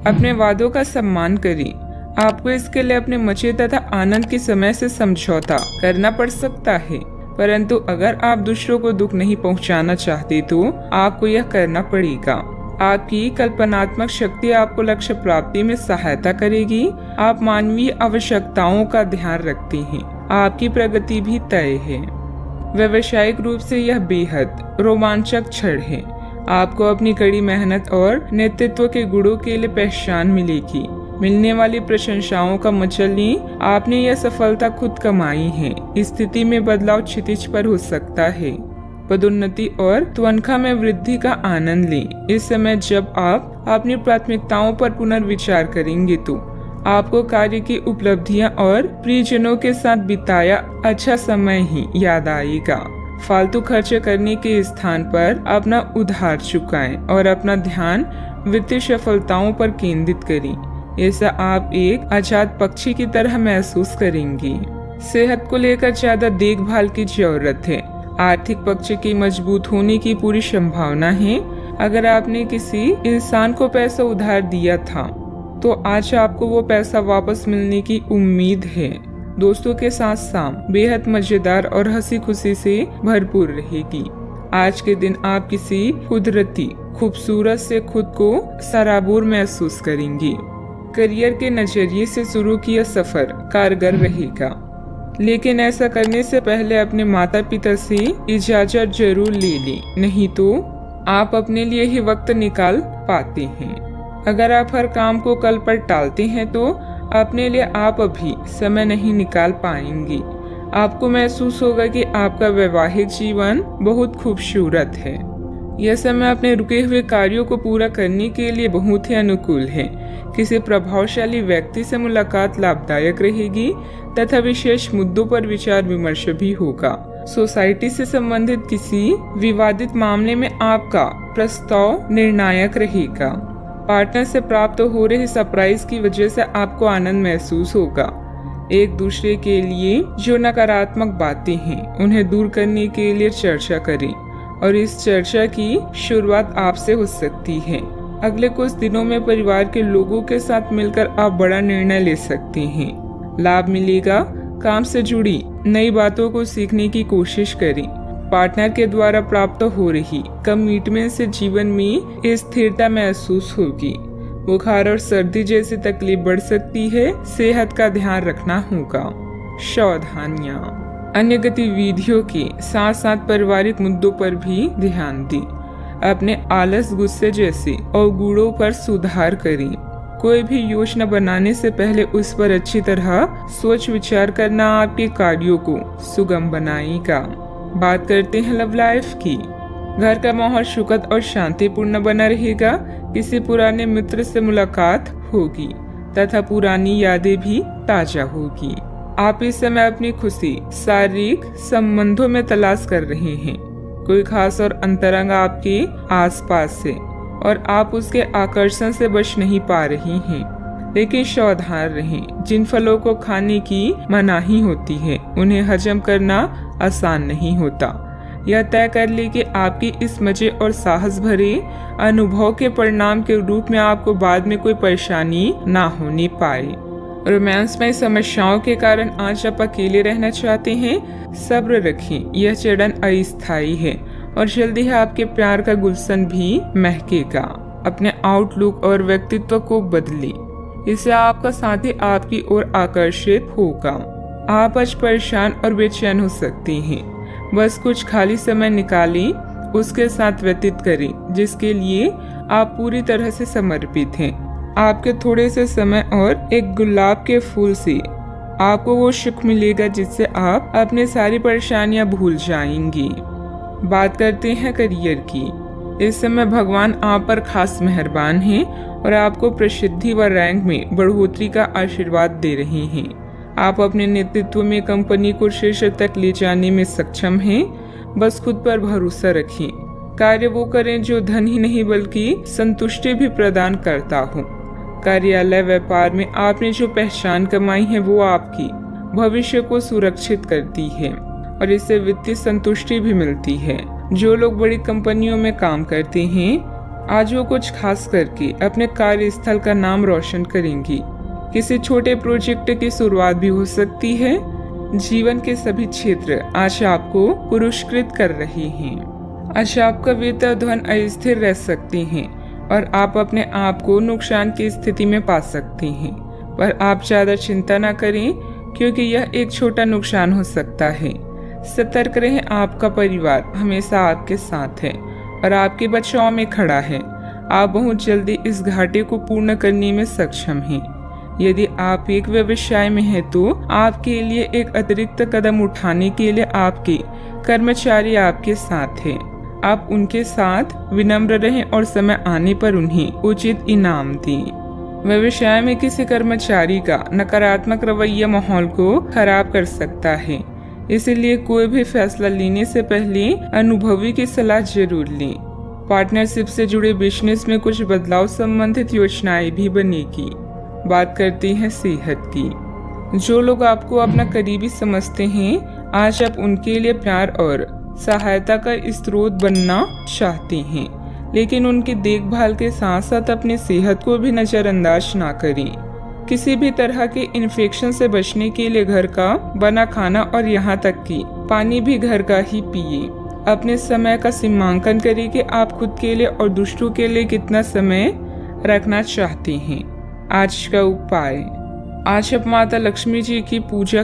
अपने वादों का सम्मान करें। आपको इसके लिए अपने मजे तथा आनंद के समय से समझौता करना पड़ सकता है, परंतु अगर आप दूसरों को दुख नहीं पहुंचाना चाहते तो आपको यह करना पड़ेगा। आपकी कल्पनात्मक शक्ति आपको लक्ष्य प्राप्ति में सहायता करेगी। आप मानवीय आवश्यकताओं का ध्यान रखते हैं। आपकी प्रगति भी तय है। व्यावसायिक रूप से यह बेहद रोमांचक क्षण है। आपको अपनी कड़ी मेहनत और नेतृत्व के गुणों के लिए पहचान मिलेगी। मिलने वाली प्रशंसाओं का मजा लें। आपने यह सफलता खुद कमाई है। स्थिति में बदलाव क्षितिज पर हो सकता है। पदोन्नति और तनख्वाह में वृद्धि का आनंद लें। इस समय जब आप अपनी प्राथमिकताओं पर पुनर्विचार करेंगे तो आपको कार्य की उपलब्धियां और प्रियजनों के साथ बिताया अच्छा समय ही याद आएगा। फालतू खर्चे करने के स्थान पर अपना उधार चुकाएं और अपना ध्यान वित्तीय सफलताओं पर केंद्रित करें। ऐसा आप एक आजाद पक्षी की तरह महसूस करेंगे। सेहत को लेकर ज्यादा देखभाल की जरूरत है। आर्थिक पक्ष की मजबूत होने की पूरी संभावना है। अगर आपने किसी इंसान को पैसा उधार दिया था तो आज आपको वो पैसा वापस मिलने की उम्मीद है। दोस्तों के साथ शाम बेहद मजेदार और हंसी खुशी से भरपूर रहेगी। आज के दिन आप किसी कुदरती खूबसूरत से खुद को सराबोर महसूस करेंगे। करियर के नजरिए से शुरू किया सफर कारगर रहेगा, लेकिन ऐसा करने से पहले अपने माता पिता से इजाजत जरूर ले लें, नहीं तो आप अपने लिए ही वक्त निकाल पाते हैं। अगर आप हर काम को कल पर टालते हैं तो अपने लिए आप अभी समय नहीं निकाल पाएंगे। आपको महसूस होगा कि आपका वैवाहिक जीवन बहुत खूबसूरत है। यह समय अपने रुके हुए कार्यों को पूरा करने के लिए बहुत ही अनुकूल है। किसी प्रभावशाली व्यक्ति से मुलाकात लाभदायक रहेगी तथा विशेष मुद्दों पर विचार विमर्श भी होगा। सोसाइटी से संबंधित किसी विवादित मामले में आपका प्रस्ताव निर्णायक रहेगा। पार्टनर से प्राप्त हो रहे सरप्राइज की वजह से आपको आनंद महसूस होगा। एक दूसरे के लिए जो नकारात्मक बातें हैं उन्हें दूर करने के लिए चर्चा करें और इस चर्चा की शुरुआत आपसे हो सकती है। अगले कुछ दिनों में परिवार के लोगों के साथ मिलकर आप बड़ा निर्णय ले सकते हैं। लाभ मिलेगा। काम से जुड़ी नई बातों को सीखने की कोशिश करें। पार्टनर के द्वारा प्राप्त हो रही कमिटमेंट से जीवन में स्थिरता महसूस होगी। बुखार और सर्दी जैसी तकलीफ बढ़ सकती है। सेहत का ध्यान रखना होगा। सावधानियां। अन्य गतिविधियों के साथ साथ पारिवारिक मुद्दों पर भी ध्यान दें। अपने आलस, गुस्से जैसे अवगुणों पर सुधार करें। कोई भी योजना बनाने से पहले उस पर अच्छी तरह सोच विचार करना आपके कार्यों को सुगम बनाएगा। बात करते हैं लव लाइफ की। घर का माहौल सुखद और शांतिपूर्ण बना रहेगा। किसी पुराने मित्र से मुलाकात होगी तथा पुरानी यादें भी ताजा होगी। आप इस समय अपनी खुशी शारीरिक संबंधों में तलाश कर रहे हैं। कोई खास और अंतरंग आपके आसपास है और आप उसके आकर्षण से बच नहीं पा रही हैं। लेकिन सावधान रहें। जिन फलों को खाने की मनाही होती है उन्हें हजम करना आसान नहीं होता। यह तय कर ले कि आपकी इस मजे और साहस भरे अनुभव के परिणाम के रूप में आपको बाद में कोई परेशानी ना होने पाए। रोमांस में समस्याओं के कारण आज आप अकेले रहना चाहते हैं। सब्र रखें। यह चरण अस्थायी है और जल्दी ही आपके प्यार का गुलशन भी महकेगा। अपने आउटलुक और व्यक्तित्व को बदलें। इससे आपका साथी आपकी ओर आकर्षित होगा। आप आज परेशान और बेचैन हो सकते हैं। बस कुछ खाली समय निकालें, उसके साथ व्यतीत करें जिसके लिए आप पूरी तरह से समर्पित हैं। आपके थोड़े से समय और एक गुलाब के फूल से आपको वो सुख मिलेगा जिससे आप अपनी सारी परेशानियां भूल जाएंगी। बात करते हैं करियर की। इस समय भगवान आप पर खास मेहरबान हैं और आपको प्रसिद्धि व रैंक में बढ़ोतरी का आशीर्वाद दे रहे हैं। आप अपने नेतृत्व में कंपनी को शीर्ष तक ले जाने में सक्षम हैं। बस खुद पर भरोसा रखें। कार्य वो करें जो धन ही नहीं बल्कि संतुष्टि भी प्रदान करता हो। कार्यालय व्यापार में आपने जो पहचान कमाई है वो आपकी भविष्य को सुरक्षित करती है और इससे वित्तीय संतुष्टि भी मिलती है। जो लोग बड़ी कंपनियों में काम करते हैं आज वो कुछ खास करके अपने कार्यस्थल का नाम रोशन करेंगी। किसी छोटे प्रोजेक्ट की शुरुआत भी हो सकती है। जीवन के सभी क्षेत्र आज आपको पुरस्कृत कर रहे हैं। आज आपका वित्त और धन अस्थिर रह सकते हैं और आप अपने आप को नुकसान की स्थिति में पा सकते हैं, पर आप ज्यादा चिंता न करें क्योंकि यह एक छोटा नुकसान हो सकता है। सतर्क रहें, आपका परिवार हमेशा आपके साथ है और आपके बचाव में खड़ा है। आप बहुत जल्दी इस घाटे को पूर्ण करने में सक्षम हैं। यदि आप एक व्यवसाय में हैं तो आपके लिए एक अतिरिक्त कदम उठाने के लिए आपके कर्मचारी आपके साथ हैं। आप उनके साथ विनम्र रहें और समय आने पर उन्हें उचित इनाम दें। व्यवसाय में किसी कर्मचारी का नकारात्मक रवैया माहौल को खराब कर सकता है, इसलिए कोई भी फैसला लेने से पहले अनुभवी की सलाह जरूर लें। पार्टनरशिप से जुड़े बिजनेस में कुछ बदलाव संबंधित योजनाएं भी बनेगी। बात करते हैं सेहत की। जो लोग आपको अपना करीबी समझते हैं, आज आप उनके लिए प्यार और सहायता का स्रोत बनना चाहते हैं, लेकिन उनकी देखभाल के साथ साथ अपनी सेहत को भी नजरअंदाज ना करें। किसी भी तरह के इन्फेक्शन से बचने के लिए घर का बना खाना और यहाँ तक कि पानी भी घर का ही पिए। अपने समय का सीमांकन करें कि आप खुद के लिए और दूसरों के लिए कितना समय रखना चाहते हैं। आज का उपाय, आज आप माता लक्ष्मी जी की पूजा